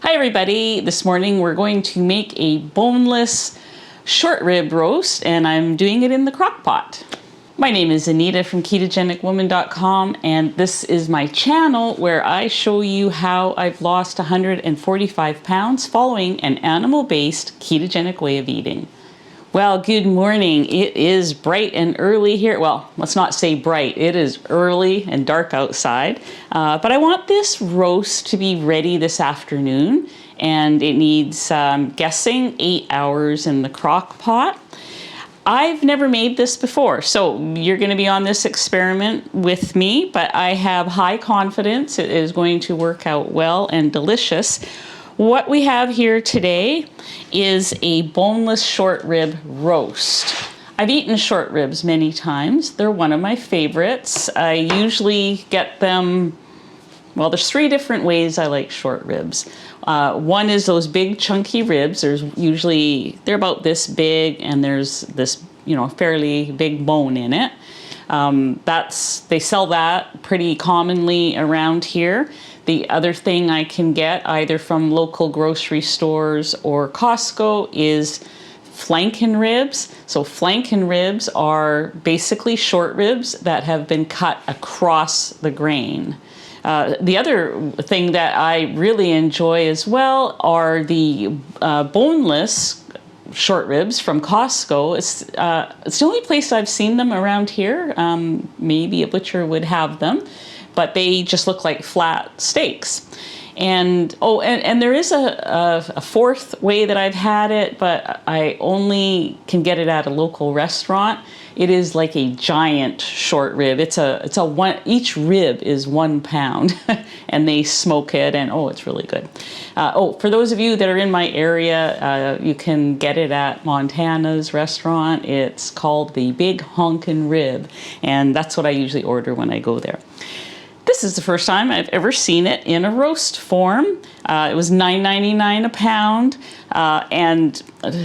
Hi everybody, this morning we're going to make a boneless short rib roast and I'm doing it in the Crockpot. My name is Anita from KetogenicWoman.com and this is my channel where I show you how I've lost 145 pounds following an animal-based ketogenic way of eating. Well, good morning. It is bright and early here. Well, let's not say bright. It is early and dark outside. But I want this roast to be ready this afternoon. And it needs, guessing, 8 hours in the crock pot. I've never made this before, so you're going to be on this experiment with me. But I have high confidence it is going to work out well and delicious. What we have here today is a boneless short rib roast. I've eaten short ribs many times. They're one of my favorites. I usually get them, well, there's 3 different ways I like short ribs. One is those big chunky ribs. They're about this big and there's this, fairly big bone in it. They sell that pretty commonly around here. The other thing I can get either from local grocery stores or Costco is flanken ribs. So flanken ribs are basically short ribs that have been cut across the grain. The other thing that I really enjoy as well are the boneless short ribs from Costco. It's the only place I've seen them around here. Maybe a butcher would have them, but they just look like flat steaks. And there is a fourth way that I've had it, but I only can get it at a local restaurant. It is like a giant short rib. Each rib is 1 pound and they smoke it and it's really good. For those of you that are in my area, you can get it at Montana's restaurant. It's called the Big Honkin' Rib and that's what I usually order when I go there. This is the first time I've ever seen it in a roast form. It was $9.99 a pound, and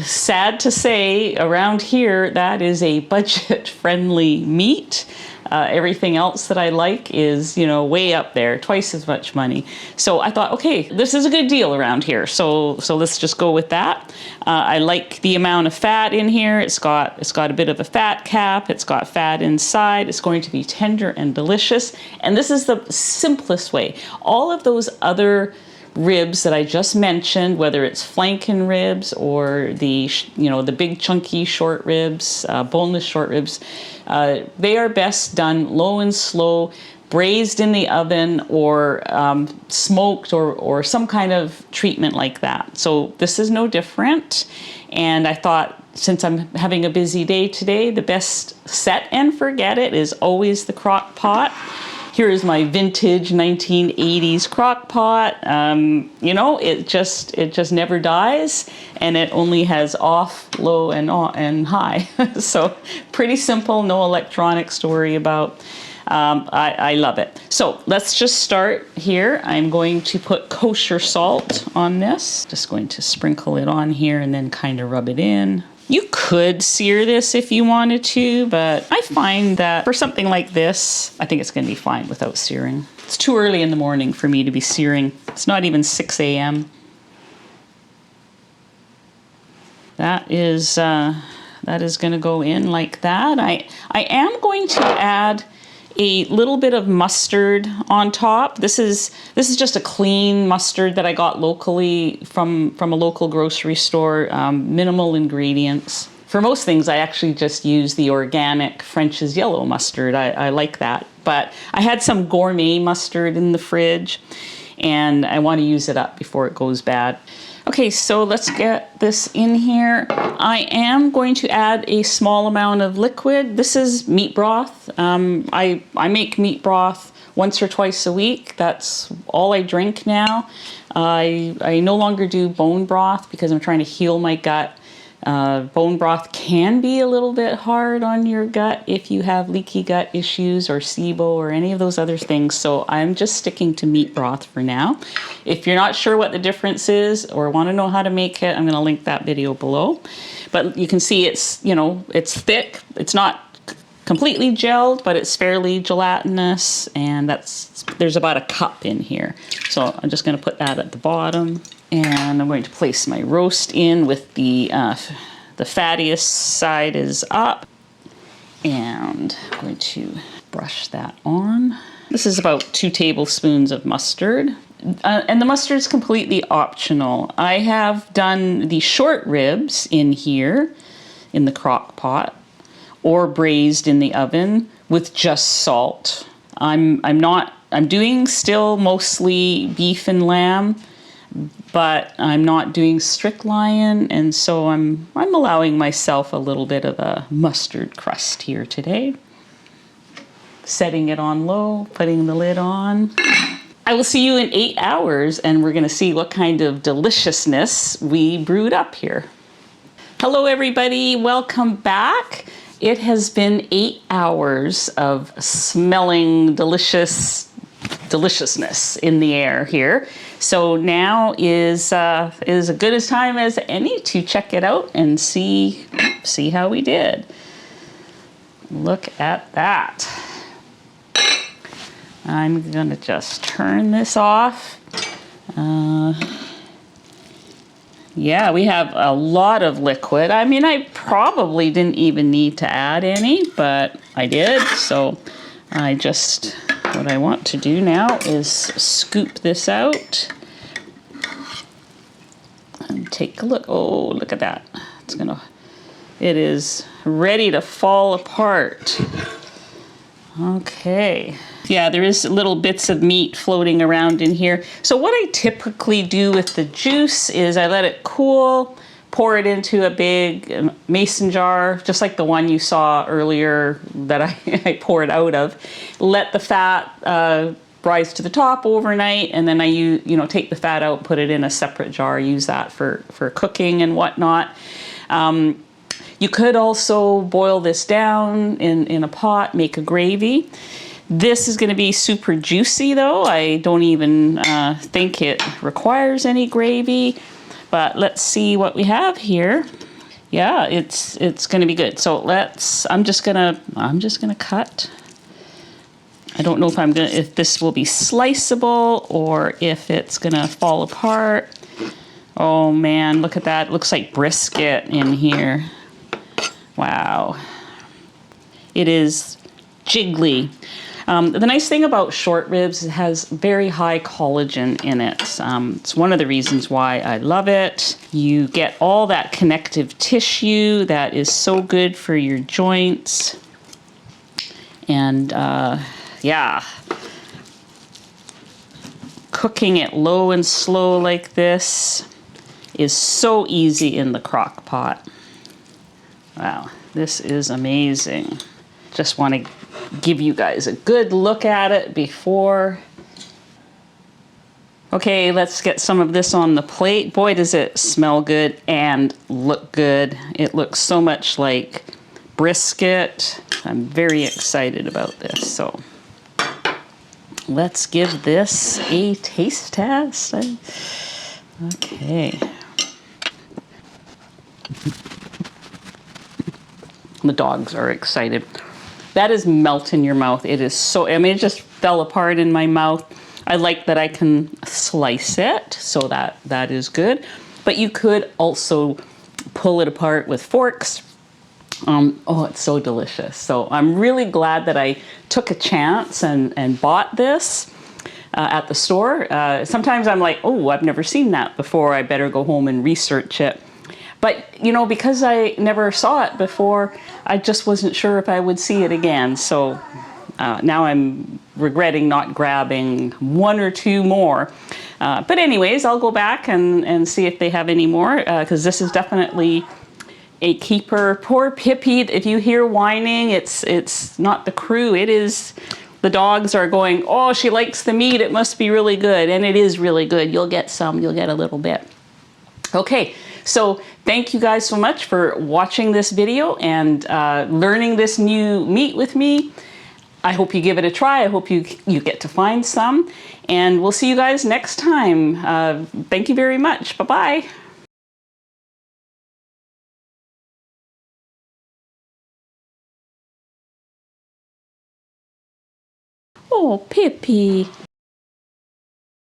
sad to say, around here, that is a budget-friendly meat. Everything else that I like is, way up there, twice as much money. So I thought, okay, this is a good deal around here. So let's just go with that. I like the amount of fat in here. It's got a bit of a fat cap. It's got fat inside. It's going to be tender and delicious. And this is the simplest way. All of those other ribs that I just mentioned, whether it's flanken ribs or the big chunky short ribs, boneless short ribs, they are best done low and slow, braised in the oven or smoked or some kind of treatment like that. So this is no different. And I thought, since I'm having a busy day today, the best set and forget it is always the crock pot. Here is my vintage 1980s crock pot. It just never dies, and it only has off, low, and high. So pretty simple, no electronics to worry about. I love it. So let's just start here. I'm going to put kosher salt on this. Just going to sprinkle it on here and then kind of rub it in. You could sear this if you wanted to, but I find that for something like this, I think it's going to be fine without searing. It's too early in the morning for me to be searing. It's not even 6 a.m. That is going to go in like that. I am going to add a little bit of mustard on top. This is just a clean mustard that I got locally from a local grocery store, minimal ingredients. For most things, I actually just use the organic French's yellow mustard. I like that. But I had some gourmet mustard in the fridge, and I want to use it up before it goes bad. Okay, so let's get this in here. I am going to add a small amount of liquid. This is meat broth. I make meat broth once or twice a week. That's all I drink now. I no longer do bone broth because I'm trying to heal my gut. Bone broth can be a little bit hard on your gut if you have leaky gut issues or SIBO or any of those other things. So I'm just sticking to meat broth for now. If you're not sure what the difference is or want to know how to make it, I'm going to link that video below. But you can see it's thick. It's not completely gelled, but it's fairly gelatinous, and there's about a cup in here. So I'm just going to put that at the bottom. And I'm going to place my roast in with the fattiest side is up. And I'm going to brush that on. This is about 2 tablespoons of mustard. And the mustard is completely optional. I have done the short ribs in here in the crock pot or braised in the oven with just salt. I'm doing still mostly beef and lamb, but I'm not doing strict lion, and so I'm allowing myself a little bit of a mustard crust here today. Setting it on low, putting the lid on. I will see you in 8 hours, and we're gonna see what kind of deliciousness we brewed up here. Hello everybody, welcome back. It has been 8 hours of smelling deliciousness in the air here. So now is as good a time as any to check it out and see how we did. Look at that. I'm gonna just turn this off. Yeah, we have a lot of liquid. I mean, I probably didn't even need to add any, but I did. So what I want to do now is scoop this out and take a look. Oh, look at that. It is ready to fall apart. Okay. Yeah, there is little bits of meat floating around in here. So what I typically do with the juice is I let it cool, pour it into a big mason jar, just like the one you saw earlier that I poured out of. Let the fat rise to the top overnight, and then I take the fat out, put it in a separate jar, use that for cooking and whatnot. You could also boil this down in a pot, make a gravy. This is going to be super juicy though. I don't even think it requires any gravy, but let's see what we have here. Yeah, it's going to be good. So I'm just going to cut. I don't know if this will be sliceable or if it's going to fall apart. Oh man, look at that. It looks like brisket in here. Wow. It is jiggly. The nice thing about short ribs, it has very high collagen in it. It's one of the reasons why I love it. You get all that connective tissue that is so good for your joints. And yeah, cooking it low and slow like this is so easy in the crock pot. Wow, this is amazing. Just want to give you guys a good look at it before. Okay, let's get some of this on the plate. Boy, does it smell good and look good. It looks so much like brisket. I'm very excited about this. So let's give this a taste test. Okay. The dogs are excited. That is melt in your mouth. It is so, I mean, it just fell apart in my mouth. I like that I can slice it, so that is good. But you could also pull it apart with forks. Oh, it's so delicious. So I'm really glad that I took a chance and bought this at the store. Sometimes I'm like, oh, I've never seen that before. I better go home and research it. But, because I never saw it before, I just wasn't sure if I would see it again. So now I'm regretting not grabbing 1 or 2 more. But anyways, I'll go back and see if they have any more, because this is definitely a keeper. Poor Pippi, if you hear whining, it's not the crew. It is, the dogs are going, oh, she likes the meat. It must be really good. And it is really good. You'll get a little bit. Okay, so thank you guys so much for watching this video and learning this new meat with me. I hope you give it a try. I hope you get to find some. And we'll see you guys next time. Thank you very much. Bye-bye. Oh, Pippi.